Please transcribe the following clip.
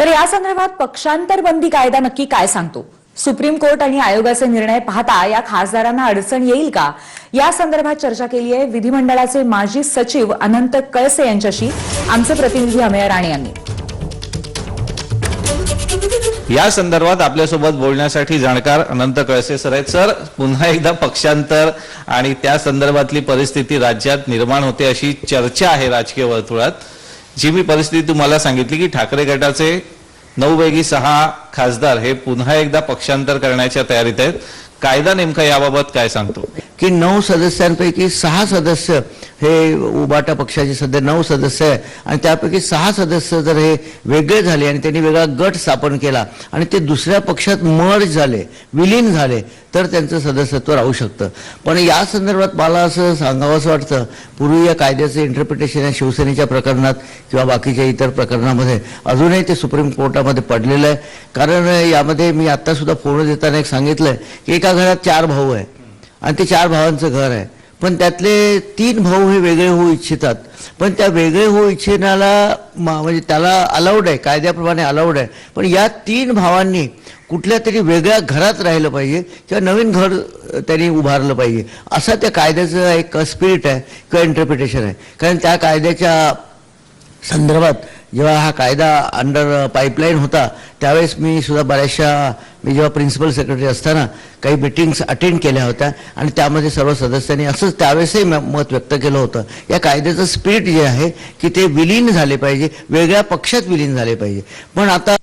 तर या संदर्भात पक्षांतर बंदी कायदा नक्की काय सांगतो? सुप्रीम कोर्ट आणि आयोगाचे निर्णय पाहता या खासदारांना अडचण येईल का? या संदर्भात चर्चा केली आहे विधिमंडळाचे माजी सचिव अनंत कळसे यांच्याशी आमचे प्रतिनिधी अमेय राणे यांनी। या संदर्भात आपल्यासोबत बोलण्यासाठी जाणकार अनंत कळसे सर आहेत। सर, पुन्हा एकदा पक्षांतर आणि त्या संदर्भातली परिस्थिती राज्यात निर्माण होते अशी चर्चा आहे राजकीय वर्तुळात। जी मी परिस्थिती तुम्हाला सांगितली की ठाकरे गटाचे 9 पैकी 6 खासदार हे पुन्हा एकदा पक्षांतर करण्याच्या तयारीत आहेत। कायदा नेमका याबाबत काय सांगतो? की 9 सदस्यांपैकी 6 सदस्य हे उबाटा पक्षाचे सध्या 9 सदस्य आहे आणि त्यापैकी 6 सदस्य जर हे वेगळे झाले आणि त्यांनी वेगळा गट स्थापन केला आणि ते दुसऱ्या पक्षात मर्ज झाले, विलीन झाले, तर त्यांचं सदस्यत्व राहू शकतं। पण या संदर्भात मला असं सांगावंसं वाटतं, पूर्वी या कायद्याचं इंटरप्रिटेशन या शिवसेनेच्या प्रकरणात किंवा बाकीच्या इतर प्रकरणामध्ये अजूनही ते सुप्रीम कोर्टामध्ये पडलेलं आहे। कारण यामध्ये मी आत्ता सुद्धा फोन देताना एक सांगितलंय की एका घरात 4 भाऊ आहे आणि ते 4 भावांचं घर आहे, पण त्यातले 3 भाऊ हे वेगळे होऊ इच्छितात, पण त्या वेगळे होऊ इच्छिण्याला म्हणजे त्याला अलाउड आहे, कायद्याप्रमाणे अलाउड आहे। पण या 3 भावांनी कुठल्या तरी वेगळ्या घरात राहिलं पाहिजे किंवा नवीन घर त्यांनी उभारलं पाहिजे, असा त्या कायद्याचं एक स्पिरिट आहे किंवा इंटरप्रिटेशन आहे। कारण त्या कायद्याच्या संदर्भात जेव्हा हा कायदा अंडर पाईपलाईन होता त्यावेळेस मी सुद्धा बऱ्याचशा मी जेव्हा प्रिन्सिपल सेक्रेटरी असताना काही मीटिंग्स अटेंड केल्या होत्या आणि त्यामध्ये सर्व सदस्यांनी असंच त्यावेळेसही मत व्यक्त केलं होतं। या कायद्याचं स्पिरिट जे आहे की ते विलीन झाले पाहिजे, वेगळ्या पक्षात विलीन झाले पाहिजे। पण आता